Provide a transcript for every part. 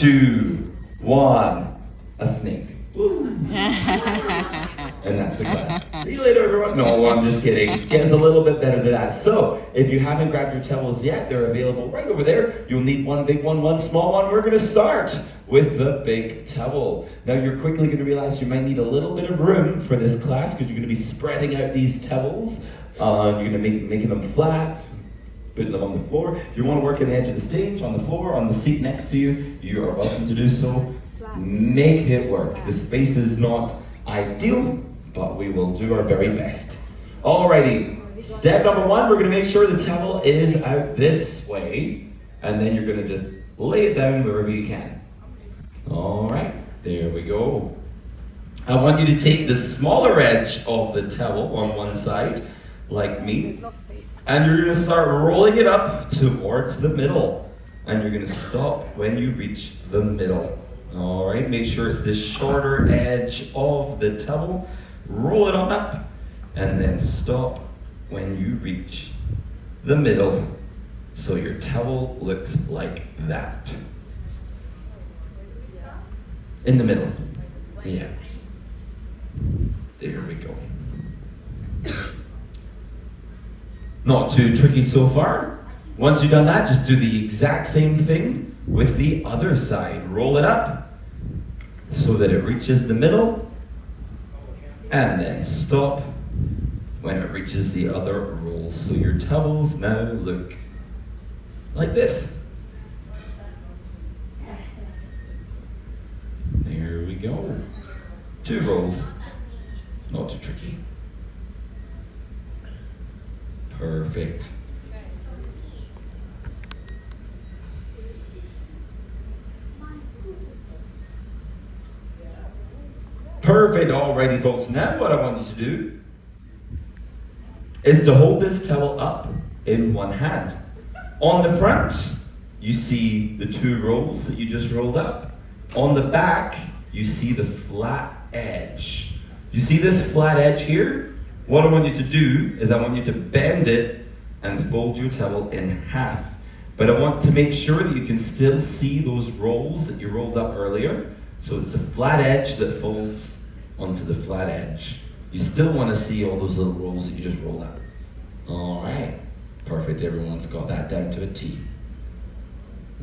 2, 1. A snake. And that's the class. See you later, everyone. No, I'm just kidding. Gets a little bit better than that. So, if you haven't grabbed your towels yet, they're available right over there. You'll need one big one, one small one. We're going to start with the big towel. Now, you're quickly going to realize you might need a little bit of room for this class because you're going to be spreading out these towels. You're going to be making them flat, putting them on the floor. If you want to work at the edge of the stage, on the floor, on the seat next to you, you are welcome to do so. Make it work. The space is not ideal, but we will do our very best. Alrighty, step number 1, we're going to make sure the towel is out this way, and then you're going to just lay it down wherever you can. Alright, there we go. I want you to take the smaller edge of the towel on one side, like me, and you're going to start rolling it up towards the middle, and you're going to stop when you reach the middle. Alright, make sure it's the shorter edge of the towel. Roll it on up, and then stop when you reach the middle. So your towel looks like that. In the middle. Yeah. There we go. Not too tricky so far. Once you've done that, just do the exact same thing with the other side. Roll it up so that it reaches the middle, and then stop when it reaches the other roll. So your towels now look like this. There we go. 2 rolls. Not too tricky. Perfect. Perfect, alrighty folks. Now what I want you to do is to hold this towel up in one hand. On the front, you see the 2 rolls that you just rolled up. On the back, you see the flat edge. You see this flat edge here? What I want you to do is I want you to bend it and fold your towel in half. But I want to make sure that you can still see those rolls that you rolled up earlier. So it's a flat edge that folds onto the flat edge. You still want to see all those little rolls that you just rolled up. All right, perfect. Everyone's got that down to a T.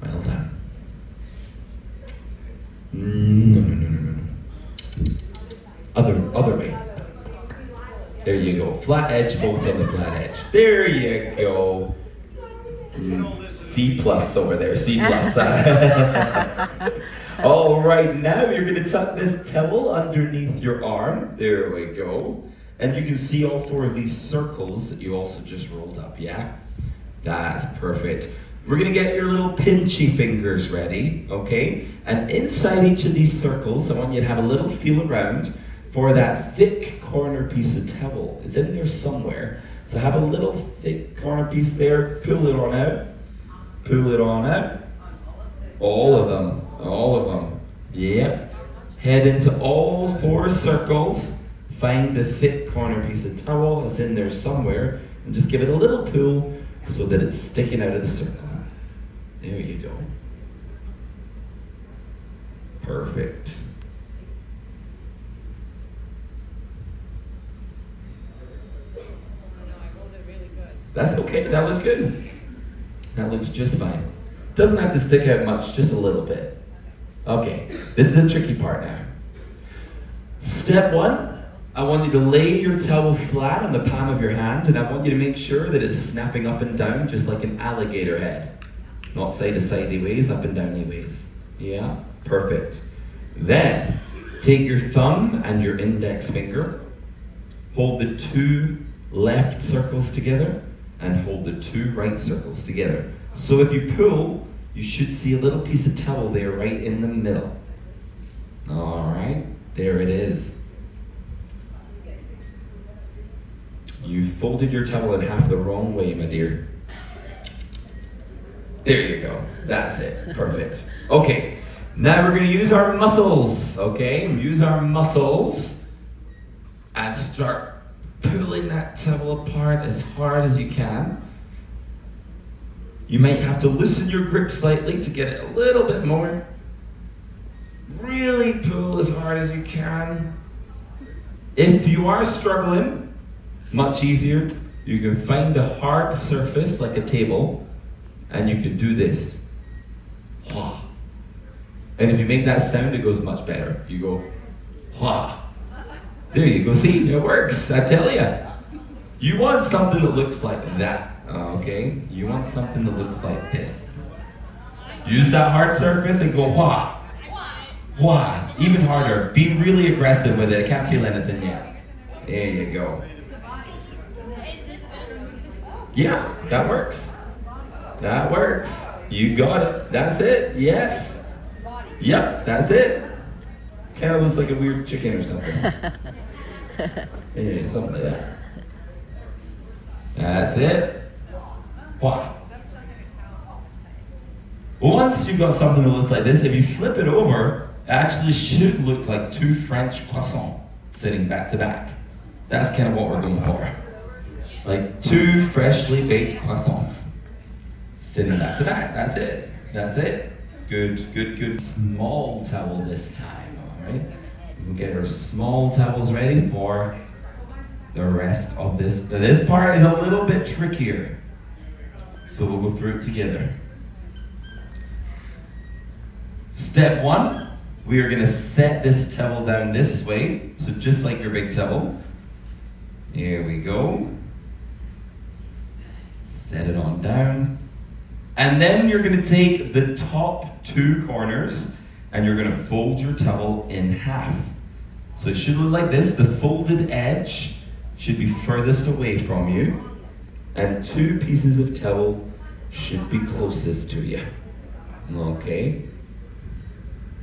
Well done. No. Other way. There you go. Flat edge folds on the flat edge. There you go. C plus over there. C plus. All right, now you're going to tuck this towel underneath your arm. There we go. And you can see all 4 of these circles that you also just rolled up, yeah? That's perfect. We're going to get your little pinchy fingers ready, okay? And inside each of these circles, I want you to have a little feel around for that thick corner piece of towel. It's in there somewhere. So have a little thick corner piece there. Pull it on out. Pull it on out. All of them. Yep. Head into all 4 circles. Find the thick corner piece of towel that's in there somewhere and just give it a little pull so that it's sticking out of the circle. There you go. Perfect. That's okay, that looks good. That looks just fine. Doesn't have to stick out much, just a little bit. Okay, this is the tricky part now. Step 1, I want you to lay your towel flat on the palm of your hand, and I want you to make sure that it's snapping up and down just like an alligator head. Not side to sidey ways, up and downy ways. Yeah, perfect. Then, take your thumb and your index finger, hold the 2 left circles together, and hold the 2 right circles together. So if you pull, you should see a little piece of towel there right in the middle. All right, there it is. You folded your towel in half the wrong way, my dear. There you go. That's it. Perfect. Okay, now we're going to use our muscles, okay? Use our muscles and start pulling that towel apart as hard as you can. You might have to loosen your grip slightly to get it a little bit more. really pull as hard as you can. If you are struggling, much easier. You can find a hard surface like a table, and you can do this. Hua. And if you make that sound, it goes much better. You go, hua. There you go. See, it works. I tell you. You want something that looks like that, okay? You want something that looks like this. Use that hard surface and go hua. Hua. Even harder. Be really aggressive with it. I can't feel anything yet. There you go. Yeah, that works. That works. You got it. That's it. Yes. Yep, that's it. Kind of looks like a weird chicken or something. Yeah, something like that. That's it. Wow. Once you've got something that looks like this, if you flip it over, it actually should look like two French croissants sitting back to back. That's kind of what we're going for. Like two freshly baked croissants sitting back to back. That's it. That's it. Good, good, good. Small towel this time, all right? We'll get our small towels ready for the rest of this. Now this part is a little bit trickier, so we'll go through it together. Step one, we are gonna set this towel down this way, so just like your big towel. Here we go. Set it on down. And then you're gonna take the top two corners and you're gonna fold your towel in half. So it should look like this. The folded edge should be furthest away from you, and two pieces of towel should be closest to you. Okay?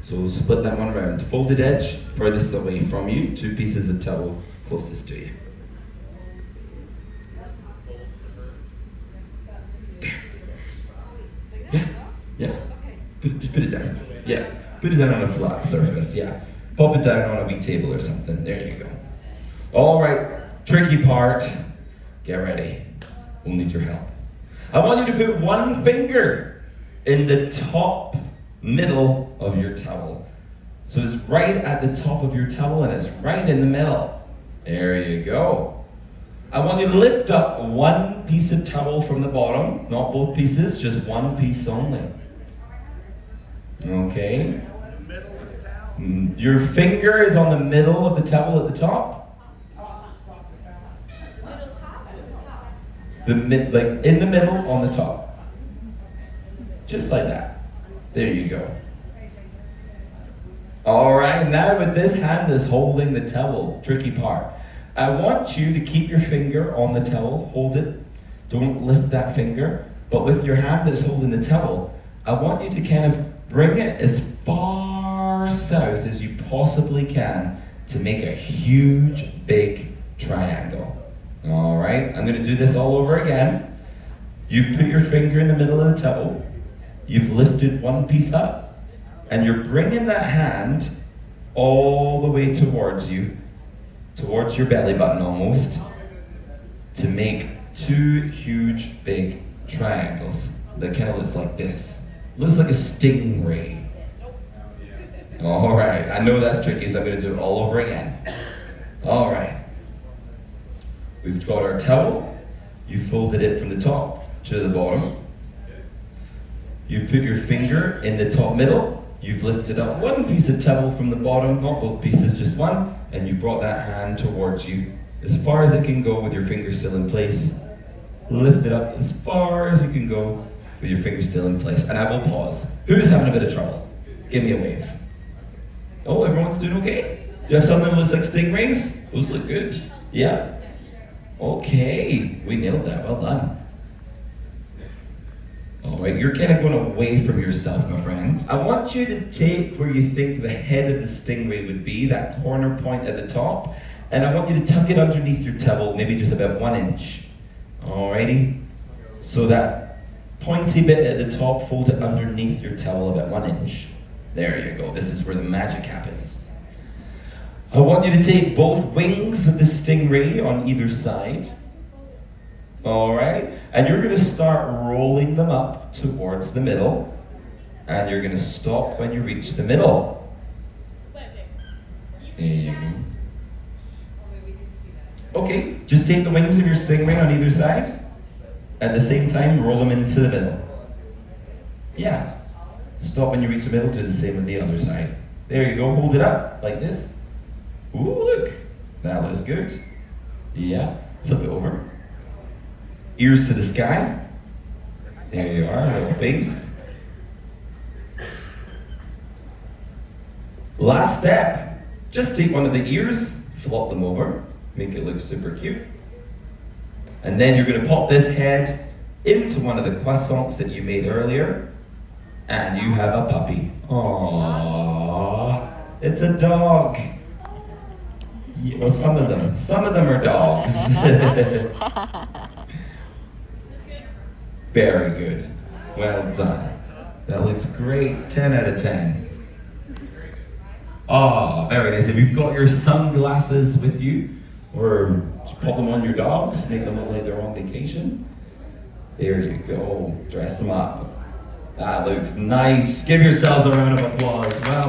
So we'll split that one around. Folded edge furthest away from you, two pieces of towel closest to you. Yeah. Just put it down. Yeah. Put it down on a flat surface. Yeah. Pop it down on a wee table or something. There you go. All right. Tricky part. Get ready. We'll need your help. I want you to put one finger in the top middle of your towel. So it's right at the top of your towel and it's right in the middle. There you go. I want you to lift up one piece of towel from the bottom. Not both pieces, just one piece only. Okay. Your finger is on the middle of the towel at the top. Like in the middle on the top. Just like that. There you go. All right, now with this hand that's holding the towel, tricky part. I want you to keep your finger on the towel, hold it. Don't lift that finger. But with your hand that's holding the towel, I want you to kind of bring it as far south as you possibly can to make a huge, big triangle. All right, I'm gonna do this all over again. You've put your finger in the middle of the towel. You've lifted one piece up, and you're bringing that hand all the way towards you, towards your belly button almost, to make two huge, big triangles that kind of looks like this. Looks like a stingray. All right, I know that's tricky, so I'm gonna do it all over again. All right. We've got our towel. You folded it from the top to the bottom. You've put your finger in the top middle. You've lifted up one piece of towel from the bottom, not both pieces, just one, and you brought that hand towards you as far as it can go with your finger still in place. Lift it up as far as you can go with your finger still in place. And I will pause. Who's having a bit of trouble? Give me a wave. Oh, everyone's doing okay? You have something that looks like stingrays? Those look good. Yeah. Okay. We nailed that. Well done. All right, you're kind of going away from yourself, my friend. I want you to take where you think the head of the stingray would be, that corner point at the top, and I want you to tuck it underneath your towel, maybe just about 1 inch. Alrighty? So that pointy bit at the top, fold it underneath your towel about 1 inch. There you go. This is where the magic happens. I want you to take both wings of the stingray on either side. All right? And you're going to start rolling them up towards the middle. And you're going to stop when you reach the middle. There you go. Okay, just take the wings of your stingray on either side. At the same time, roll them into the middle. Yeah. Stop when you reach the middle, do the same with the other side. There you go, hold it up, like this. Ooh, look. That looks good. Yeah, flip it over. Ears to the sky. There you are, little face. Last step. Just take one of the ears, flop them over, make it look super cute. And then you're gonna pop this head into one of the croissants that you made earlier, and you have a puppy. Aww, it's a dog. Yeah, well, some of them are dogs. Very good. Well done. That looks great. 10 out of 10. Oh, very nice. If you've got your sunglasses with you, or just pop them on your dogs, make them look like they're on vacation. There you go. Dress them up. That looks nice. Give yourselves a round of applause. Well